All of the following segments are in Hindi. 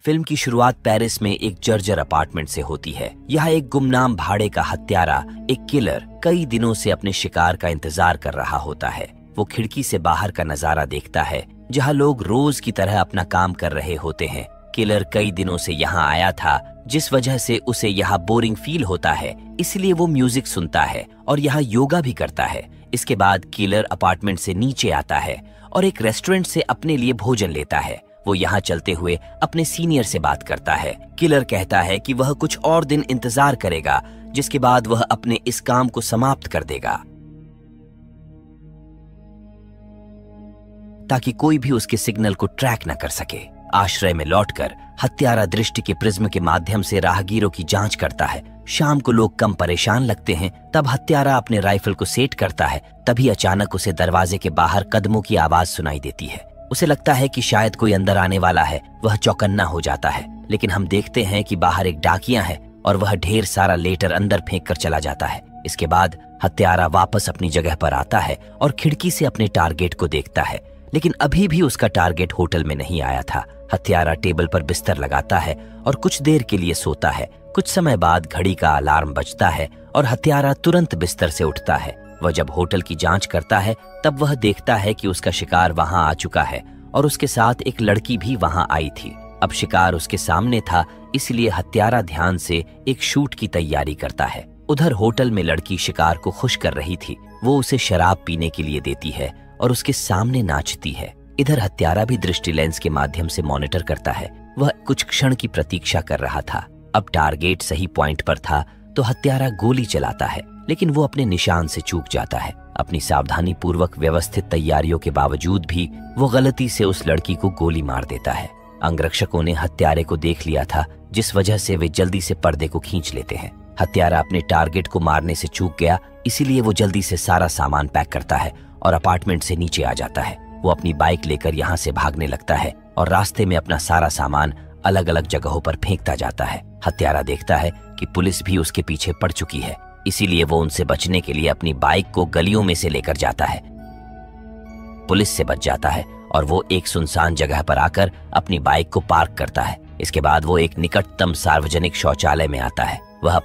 फिल्म की शुरुआत पेरिस में एक जर्जर अपार्टमेंट से होती है। यहाँ एक गुमनाम भाड़े का हत्यारा, एक किलर, कई दिनों से अपने शिकार का इंतजार कर रहा होता है। वो खिड़की से बाहर का नजारा देखता है, जहाँ लोग रोज की तरह अपना काम कर रहे होते हैं। किलर कई दिनों से यहाँ आया था, जिस वजह से उसे यहाँ बोरिंग फील होता है, इसलिए वो म्यूजिक सुनता है और यहाँ योगा भी करता है। इसके बाद किलर अपार्टमेंट से नीचे आता है और एक रेस्टोरेंट से अपने लिए भोजन लेता है। वो यहाँ चलते हुए अपने सीनियर से बात करता है। किलर कहता है कि वह कुछ और दिन इंतजार करेगा, जिसके बाद वह अपने इस काम को समाप्त कर देगा ताकि कोई भी उसके सिग्नल को ट्रैक न कर सके। आश्रय में लौटकर हत्यारा दृष्टि के प्रिज्म के माध्यम से राहगीरों की जांच करता है। शाम को लोग कम परेशान लगते हैं, तब हत्यारा अपने राइफल को सेट करता है। तभी अचानक उसे दरवाजे के बाहर कदमों की आवाज सुनाई देती है। उसे लगता है कि शायद कोई अंदर आने वाला है। वह चौकन्ना हो जाता है, लेकिन हम देखते हैं कि बाहर एक डाकिया है और वह ढेर सारा लेटर अंदर फेंक कर चला जाता है। इसके बाद हत्यारा वापस अपनी जगह पर आता है और खिड़की से अपने टारगेट को देखता है, लेकिन अभी भी उसका टारगेट होटल में नहीं आया था। हत्यारा टेबल पर बिस्तर लगाता है और कुछ देर के लिए सोता है। कुछ समय बाद घड़ी का अलार्म बजता है और हत्यारा तुरंत बिस्तर से उठता है। वह जब होटल की जांच करता है, तब वह देखता है कि उसका शिकार वहां आ चुका है और उसके साथ एक लड़की भी वहां आई थी। अब शिकार उसके सामने था, इसलिए हत्यारा ध्यान से एक शूट की तैयारी करता है। उधर होटल में लड़की शिकार को खुश कर रही थी। वो उसे शराब पीने के लिए देती है और उसके सामने नाचती है। इधर हत्यारा भी दृष्टि लेंस के माध्यम से मॉनिटर करता है। वह कुछ क्षण की प्रतीक्षा कर रहा था। अब टारगेट सही पॉइंट पर था तो हत्यारा गोली चलाता है, लेकिन वो अपने निशान से चूक जाता है। अपनी सावधानी पूर्वक व्यवस्थित तैयारियों के बावजूद भी वो गलती से उस लड़की को गोली मार देता है। अंगरक्षकों ने हत्यारे को देख लिया था, जिस वजह से वे जल्दी से पर्दे को खींच लेते हैं। हत्यारा अपने टारगेट को मारने से चूक गया, इसीलिए वो जल्दी से सारा सामान पैक करता है और अपार्टमेंट से नीचे आ जाता है। वो अपनी बाइक लेकर यहाँ से भागने लगता है और रास्ते में अपना सारा सामान अलग अलग जगहों पर फेंकता जाता है। हत्यारा देखता है कि पुलिस भी उसके पीछे पड़ चुकी है, इसीलिए वो उनसे बचने के लिए अपनी बाइक को गलियों में से लेकर जाता है। पुलिस से बच जाता है और वो एक सुनसान जगह पर आकर अपनी बाइक को पार्क करता है। इसके बाद वो एक निकटतम सार्वजनिक शौचालय में आता है। वह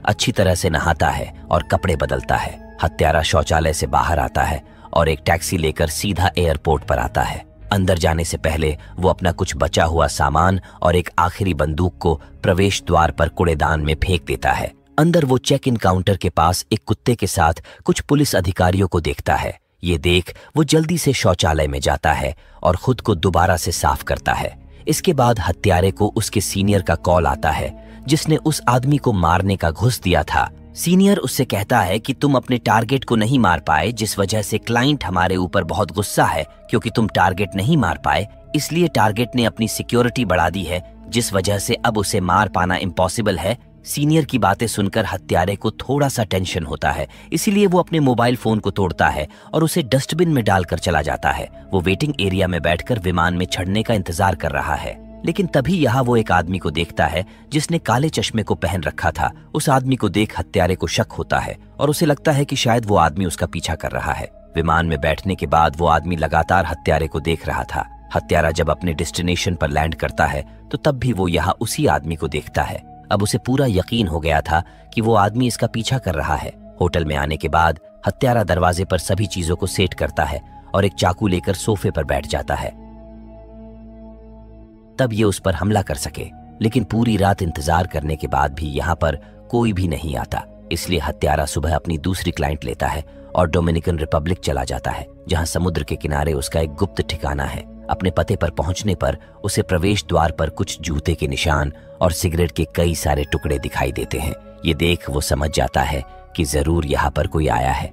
अच्छी तरह से नहाता है और कपड़े बदलता है। हत्यारा शौचालय से बाहर आता है और एक टैक्सी लेकर सीधा एयरपोर्ट पर आता है। अंदर जाने से पहले वो अपना कुछ बचा हुआ सामान और एक आखिरी बंदूक को प्रवेश द्वार पर कूड़ेदान में फेंक देता है। अंदर वो चेक इन काउंटर के पास एक कुत्ते के साथ कुछ पुलिस अधिकारियों को देखता है। ये देख वो जल्दी से शौचालय में जाता है और खुद को दोबारा से साफ करता है। इसके बाद हत्यारे को उसके सीनियर का कॉल आता है, जिसने उस आदमी को मारने का घुस दिया था। सीनियर उससे कहता है कि तुम अपने टारगेट को नहीं मार पाए, जिस वजह से क्लाइंट हमारे ऊपर बहुत गुस्सा है। क्योंकि तुम टारगेट नहीं मार पाए, इसलिए टारगेट ने अपनी सिक्योरिटी बढ़ा दी है, जिस वजह से अब उसे मार पाना इम्पॉसिबल है। सीनियर की बातें सुनकर हत्यारे को थोड़ा सा टेंशन होता है, इसीलिए वो अपने मोबाइल फोन को तोड़ता है और उसे डस्टबिन में डालकर चला जाता है। वो वेटिंग एरिया में बैठकर विमान में चढ़ने का इंतजार कर रहा है, लेकिन तभी यहाँ वो एक आदमी को देखता है जिसने काले चश्मे को पहन रखा था। उस आदमी को देख हत्यारे को शक होता है और उसे लगता है कि शायद वो आदमी उसका पीछा कर रहा है। विमान में बैठने के बाद वो आदमी लगातार हत्यारे को देख रहा था। हत्यारा जब अपने डेस्टिनेशन पर लैंड करता है तो तब भी वो यहाँ उसी आदमी को देखता है। अब उसे पूरा यकीन हो गया था कि वो आदमी इसका पीछा कर रहा है। होटल में आने के बाद हत्यारा दरवाजे पर सभी चीजों को सेट करता है और एक चाकू लेकर सोफे पर बैठ जाता है, तब ये उस पर हमला कर सके। लेकिन पूरी रात इंतजार करने के बाद भी यहाँ पर कोई भी नहीं आता, इसलिए हत्यारा सुबह अपनी दूसरी क्लाइंट लेता है और डोमिनिकन रिपब्लिक चला जाता है, जहाँ समुद्र के किनारे उसका एक गुप्त ठिकाना है। अपने पते पर पहुंचने पर उसे प्रवेश द्वार पर कुछ जूते के निशान और सिगरेट के कई सारे टुकड़े दिखाई देते हैं। ये देख वो समझ जाता है कि जरूर यहाँ पर कोई आया है,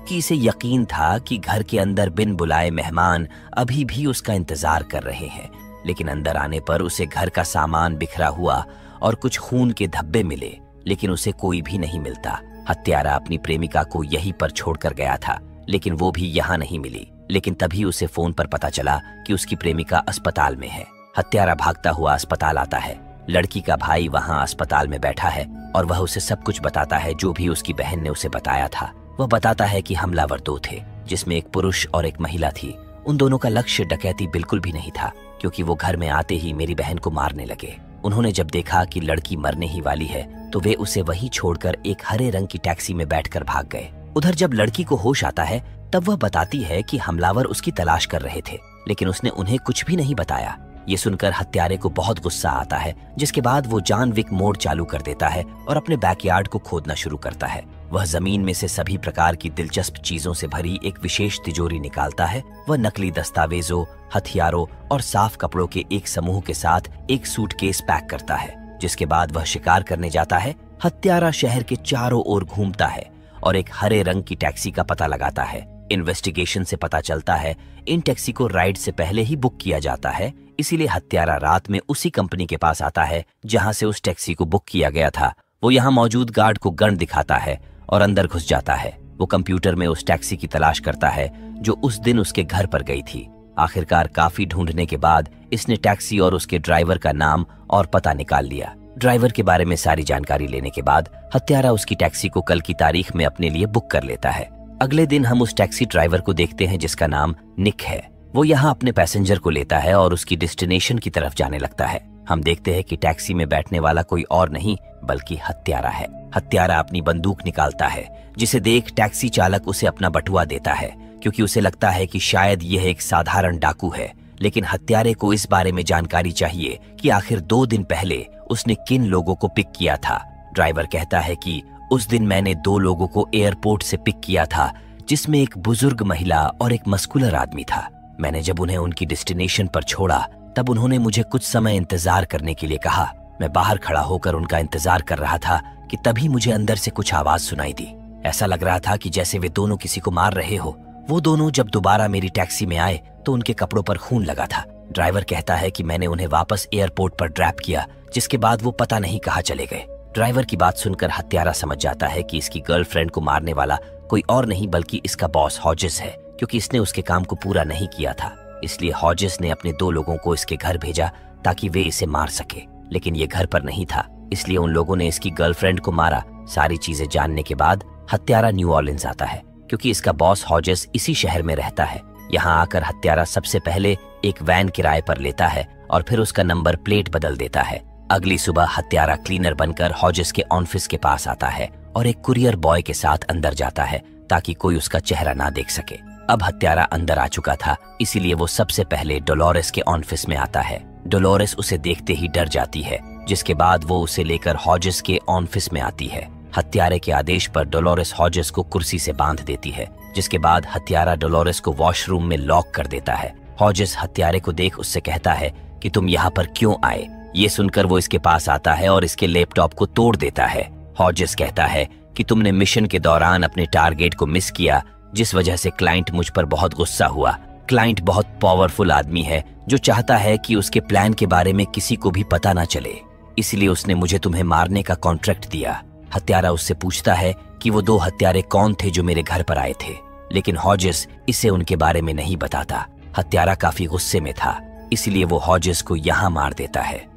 कि इसे यकीन था कि घर के अंदर बिन बुलाए मेहमान अभी भी उसका इंतजार कर रहे हैं। लेकिन अंदर आने पर उसे घर का सामान बिखरा हुआ और कुछ खून के धब्बे मिले, लेकिन उसे कोई भी नहीं मिलता। हत्यारा अपनी प्रेमिका को यहीं पर छोड़कर गया था, लेकिन वो भी यहाँ नहीं मिली। लेकिन तभी उसे फोन पर पता चला कि उसकी प्रेमिका अस्पताल में है। हत्यारा भागता हुआ अस्पताल आता है। लड़की का भाई वहाँ अस्पताल में बैठा है और वह उसे सब कुछ बताता है जो भी उसकी बहन ने उसे बताया था। वह बताता है कि हमलावर दो थे, जिसमें एक पुरुष और एक महिला थी। उन दोनों का लक्ष्य डकैती बिल्कुल भी नहीं था, क्योंकि वो घर में आते ही मेरी बहन को मारने लगे। उन्होंने जब देखा कि लड़की मरने ही वाली है तो वे उसे वहीं छोड़कर एक हरे रंग की टैक्सी में बैठकर भाग गए। उधर जब लड़की को होश आता है तब वह बताती है कि हमलावर उसकी तलाश कर रहे थे, लेकिन उसने उन्हें कुछ भी नहीं बताया। ये सुनकर हत्यारे को बहुत गुस्सा आता है, जिसके बाद वो जॉन विक मोड चालू कर देता है और अपने बैकयार्ड को खोदना शुरू करता है। वह जमीन में से सभी प्रकार की दिलचस्प चीजों से भरी एक विशेष तिजोरी निकालता है। वह नकली दस्तावेजों, हथियारों और साफ कपड़ों के एक समूह के साथ एक सूटकेस पैक करता है, जिसके बाद वह शिकार करने जाता है। हत्यारा शहर के चारों ओर घूमता है और एक हरे रंग की टैक्सी का पता लगाता है। इन्वेस्टिगेशन से पता चलता है इन टैक्सी को राइड से पहले ही बुक किया जाता है, इसीलिए हत्यारा रात में उसी कंपनी के पास आता है जहां से उस टैक्सी को बुक किया गया था। वो यहाँ मौजूद गार्ड को गन दिखाता है और अंदर घुस जाता है। वो कंप्यूटर में उस टैक्सी की तलाश करता है जो उस दिन उसके घर पर गई थी। आखिरकार काफी ढूंढने के बाद इसने टैक्सी और उसके ड्राइवर का नाम और पता निकाल लिया। ड्राइवर के बारे में सारी जानकारी लेने के बाद हत्यारा उसकी टैक्सी को कल की तारीख में अपने लिए बुक कर लेता है। अगले दिन हम उस टैक्सी ड्राइवर को देखते हैं जिसका नाम निक है। वो यहाँ अपने पैसेंजर को लेता है और उसकी डेस्टिनेशन की तरफ जाने लगता है। हम देखते हैं कि टैक्सी में बैठने वाला कोई और नहीं बल्कि हत्यारा है। हत्यारा अपनी बंदूक निकालता है, जिसे देख टैक्सी चालक उसे अपना बटुआ देता है, क्योंकि उसे लगता है कि शायद यह एक साधारण डाकू है। लेकिन हत्यारे को इस बारे में जानकारी चाहिए कि आखिर 2 दिन पहले उसने किन लोगों को पिक किया था। ड्राइवर कहता है कि उस दिन मैंने 2 लोगों को एयरपोर्ट से पिक किया था, जिसमें एक बुजुर्ग महिला और एक मस्कुलर आदमी था। मैंने जब उन्हें उनकी डेस्टिनेशन पर छोड़ा तब उन्होंने मुझे कुछ समय इंतजार करने के लिए कहा। मैं बाहर खड़ा होकर उनका इंतजार कर रहा था कि तभी मुझे अंदर से कुछ आवाज सुनाई दी। ऐसा लग रहा था कि जैसे वे दोनों किसी को मार रहे हो। वो दोनों जब दोबारा मेरी टैक्सी में आए तो उनके कपड़ों पर खून लगा था। ड्राइवर कहता है कि मैंने उन्हें वापस एयरपोर्ट पर ड्रॉप किया, जिसके बाद वो पता नहीं कहाँ चले गए। ड्राइवर की बात सुनकर हत्यारा समझ जाता है कि इसकी गर्लफ्रेंड को मारने वाला कोई और नहीं बल्कि इसका बॉस हॉजिस है, क्योंकि इसने उसके काम को पूरा नहीं किया था। इसलिए हॉजिस ने अपने 2 लोगों को इसके घर भेजा ताकि वे इसे मार सके, लेकिन ये घर पर नहीं था, इसलिए उन लोगों ने इसकी गर्लफ्रेंड को मारा। सारी चीजें जानने के बाद हत्यारा न्यू ऑर्लिन्स आता है, क्योंकि इसका बॉस हॉजिस इसी शहर में रहता है। यहाँ आकर हत्यारा सबसे पहले एक वैन किराए पर लेता है और फिर उसका नंबर प्लेट बदल देता है। अगली सुबह हत्यारा क्लीनर बनकर हॉजिस के ऑफिस के पास आता है और एक कुरियर बॉय के साथ अंदर जाता है ताकि कोई उसका चेहरा ना देख सके। अब हत्यारा अंदर आ चुका था, इसीलिए वो सबसे पहले डोलोरेस के ऑफिस में आता है। डोलोरेस उसे देखते ही डर जाती है, जिसके बाद वो उसे लेकर हॉजिस के ऑफिस में आती है। हत्यारे के आदेश पर डोलोरेस हॉजिस को कुर्सी से बांध देती है, जिसके बाद हत्यारा डोलोरेस को वॉशरूम में लॉक कर देता है। हॉजिस हत्यारे को देख उससे कहता है कि तुम यहाँ पर क्यों आए। ये सुनकर वो इसके पास आता है और इसके लैपटॉप को तोड़ देता है। हॉजिस कहता है कि तुमने मिशन के दौरान अपने टारगेट को मिस किया, जिस वजह से क्लाइंट मुझ पर बहुत गुस्सा हुआ। क्लाइंट बहुत पावरफुल आदमी है जो चाहता है कि उसके प्लान के बारे में किसी को भी पता ना चले, इसलिए उसने मुझे तुम्हें मारने का कॉन्ट्रैक्ट दिया। हत्यारा उससे पूछता है कि वो 2 हत्यारे कौन थे जो मेरे घर पर आए थे, लेकिन हॉजिस इसे उनके बारे में नहीं बताता। हत्यारा काफी गुस्से में था, इसलिए वो हॉजिस को यहाँ मार देता है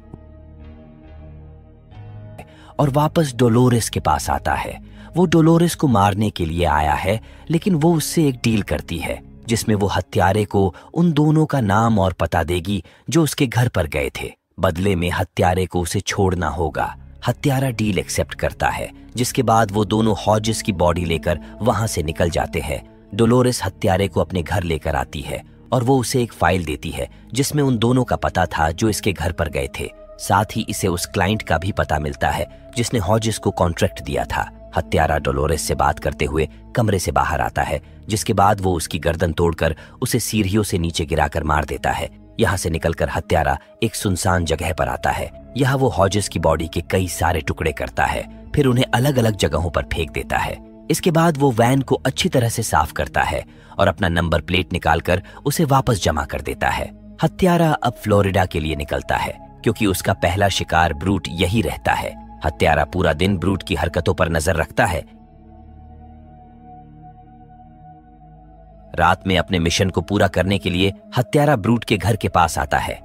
और वापस डोलोरेस के पास आता है। वो डोलोरेस को मारने के लिए आया है, लेकिन वो उससे एक डील करती है जिसमें वो हत्यारे को उन दोनों का नाम और पता देगी जो उसके घर पर गए थे। बदले में हत्यारे को उसे छोड़ना होगा। हत्यारा डील एक्सेप्ट करता है, जिसके बाद वो दोनों हॉजिस की बॉडी लेकर वहां से निकल जाते हैं। डोलोरेस हत्यारे को अपने घर लेकर आती है और वो उसे एक फाइल देती है जिसमें उन दोनों का पता था जो इसके घर पर गए थे। साथ ही इसे उस क्लाइंट का भी पता मिलता है जिसने हॉजिस को कॉन्ट्रैक्ट दिया था। हत्यारा डोलोरेस से बात करते हुए कमरे से बाहर आता है, जिसके बाद वो उसकी गर्दन तोड़कर उसे सीढ़ियों से नीचे गिराकर मार देता है। यहाँ से निकलकर हत्यारा एक सुनसान जगह पर आता है। यहाँ वो हॉजिस की बॉडी के कई सारे टुकड़े करता है, फिर उन्हें अलग अलग जगहों पर फेंक देता है। इसके बाद वो वैन को अच्छी तरह से साफ करता है और अपना नंबर प्लेट निकालकर उसे वापस जमा कर देता है। हत्यारा अब फ्लोरिडा के लिए निकलता है, क्योंकि उसका पहला शिकार ब्रूट यही रहता है। हत्यारा पूरा दिन ब्रूट की हरकतों पर नजर रखता है। रात में अपने मिशन को पूरा करने के लिए हत्यारा ब्रूट के घर के पास आता है।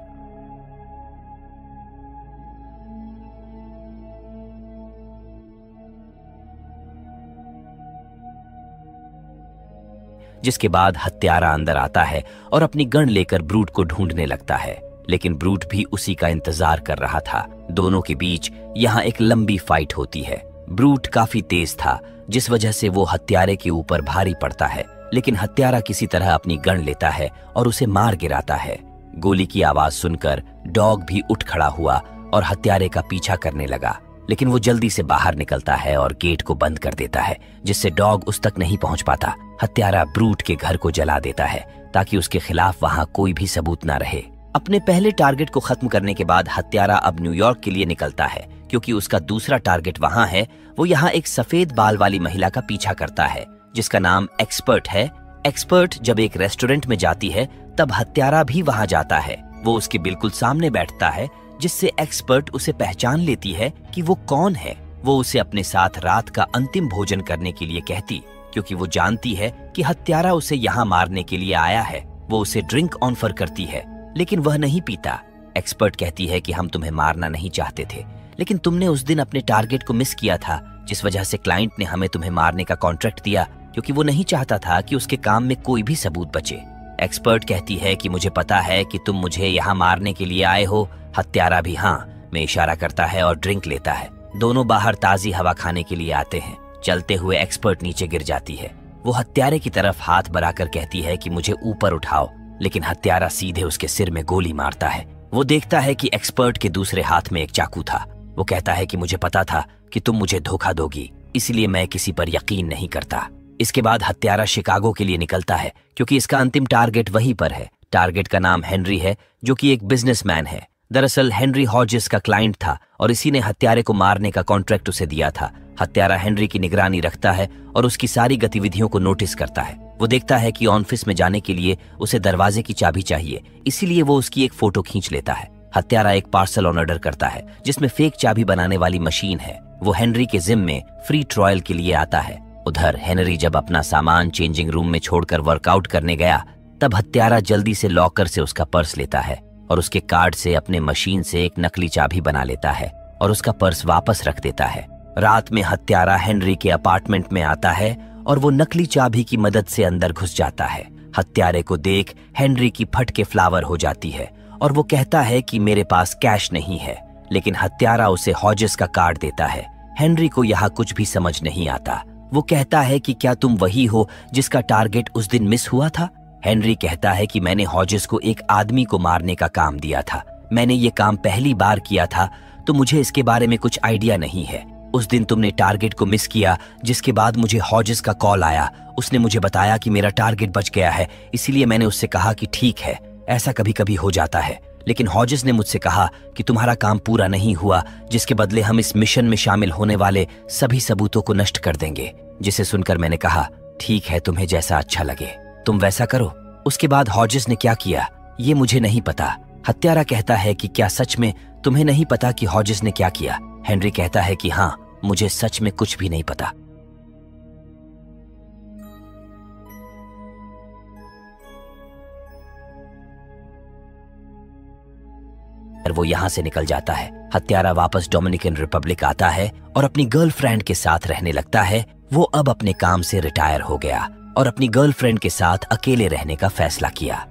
जिसके बाद हत्यारा अंदर आता है और अपनी गन लेकर ब्रूट को ढूंढने लगता है, लेकिन ब्रूट भी उसी का इंतजार कर रहा था। दोनों के बीच यहाँ एक लंबी फाइट होती है। ब्रूट काफी तेज था, जिस वजह से वो हत्यारे के ऊपर भारी पड़ता है, लेकिन हत्यारा किसी तरह अपनी गन लेता है और उसे मार गिराता है। गोली की आवाज सुनकर डॉग भी उठ खड़ा हुआ और हत्यारे का पीछा करने लगा, लेकिन वो जल्दी से बाहर निकलता है और गेट को बंद कर देता है, जिससे डॉग उस तक नहीं पहुंच पाता। हत्यारा ब्रूट के घर को जला देता है ताकि उसके खिलाफ वहां कोई भी सबूत ना रहे। अपने पहले टारगेट को खत्म करने के बाद हत्यारा अब न्यूयॉर्क के लिए निकलता है, क्योंकि उसका दूसरा टारगेट वहां है। वो यहाँ एक सफेद बाल वाली महिला का पीछा करता है जिसका नाम एक्सपर्ट है। एक्सपर्ट जब एक रेस्टोरेंट में जाती है तब हत्यारा भी वहां जाता है। वो उसके बिल्कुल सामने बैठता है, जिससे एक्सपर्ट उसे पहचान लेती है कि वो कौन है। वो उसे अपने साथ रात का अंतिम भोजन करने के लिए कहती, क्योंकि वो जानती है कि हत्यारा उसे यहाँ मारने के लिए आया है। वो उसे ड्रिंक ऑफर करती है, लेकिन वह नहीं पीता। एक्सपर्ट कहती है कि हम तुम्हें मारना नहीं चाहते थे, लेकिन तुमने उस दिन अपने टारगेट को मिस किया था, जिस वजह से क्लाइंट ने हमें तुम्हें मारने का कॉन्ट्रैक्ट दिया, क्योंकि वो नहीं चाहता था कि उसके काम में कोई भी सबूत बचे। एक्सपर्ट कहती है कि मुझे पता है कि तुम मुझे यहाँ मारने के लिए आए हो। हत्यारा भी हाँ में इशारा करता है और ड्रिंक लेता है। दोनों बाहर ताजी हवा खाने के लिए आते हैं। चलते हुए एक्सपर्ट नीचे गिर जाती है। वो हत्यारे की तरफ हाथ बढ़ाकर कहती है कि मुझे ऊपर उठाओ, लेकिन हत्यारा सीधे उसके सिर में गोली मारता है। वो देखता है कि एक्सपर्ट के दूसरे हाथ में एक चाकू था। वो कहता है कि मुझे पता था कि तुम मुझे धोखा दोगी, इसलिए मैं किसी पर यकीन नहीं करता। इसके बाद हत्यारा शिकागो के लिए निकलता है, क्योंकि इसका अंतिम टारगेट वहीं पर है। टारगेट का नाम हेनरी है, जो कि एक बिजनेसमैन है। दरअसल हेनरी हॉजेस का क्लाइंट था और इसी ने हत्यारे को मारने का कॉन्ट्रैक्ट उसे दिया था। हत्यारा हेनरी की निगरानी रखता है और उसकी सारी गतिविधियों को नोटिस करता है। वो देखता है कि ऑफिस में जाने के लिए उसे दरवाजे की चाबी चाहिए, इसीलिए वो उसकी एक फोटो खींच लेता है। हत्यारा एक पार्सल ऑर्डर करता है जिसमें फेक चाबी बनाने वाली मशीन है। वो हेनरी के जिम में फ्री ट्रायल के लिए आता है। उधर हेनरी जब अपना सामान चेंजिंग रूम में छोड़कर वर्कआउट करने गया, तब हत्यारा जल्दी से लॉकर से उसका पर्स लेता है और उसके कार्ड से अपने मशीन से एक नकली चाबी बना लेता है और उसका पर्स वापस रख देता है। रात में हत्यारा हेनरी के अपार्टमेंट में आता है और वो नकली चाबी की मदद से अंदर घुस जाता है। हत्यारे को देख हेनरी की फट के फ्लावर हो जाती है और वो कहता है कि मेरे पास कैश नहीं है, लेकिन हत्यारा उसे हॉजेस का कार्ड देता है। हेनरी को यहाँ कुछ भी समझ नहीं आता। वो कहता है कि क्या तुम वही हो जिसका टारगेट उस दिन मिस हुआ था? हेनरी कहता है कि मैंने हॉजेस को एक आदमी को मारने का काम दिया था। मैंने ये काम पहली बार किया था, तो मुझे इसके बारे में कुछ आइडिया नहीं है। उस दिन तुमने टारगेट को मिस किया, जिसके बाद मुझे हॉजेस का कॉल आया। उसने मुझे बताया कि मेरा टारगेट बच गया है, इसीलिए मैंने उससे कहा कि ठीक है, ऐसा कभी कभी हो जाता है। लेकिन हॉजेस ने मुझसे कहा कि तुम्हारा काम पूरा नहीं हुआ, जिसके बदले हम इस मिशन में शामिल होने वाले सभी सबूतों को नष्ट कर देंगे। जिसे सुनकर मैंने कहा, ठीक है, तुम्हें जैसा अच्छा लगे तुम वैसा करो। उसके बाद हॉजेस ने क्या किया ये मुझे नहीं पता। हत्यारा कहता है कि क्या सच में तुम्हें नहीं पता कि हॉजेस ने क्या किया? हेनरी कहता है कि हाँ, मुझे सच में कुछ भी नहीं पता। वो यहां से निकल जाता है। हत्यारा वापस डोमिनिकन रिपब्लिक आता है और अपनी गर्लफ्रेंड के साथ रहने लगता है। वो अब अपने काम से रिटायर हो गया और अपनी गर्लफ्रेंड के साथ अकेले रहने का फैसला किया।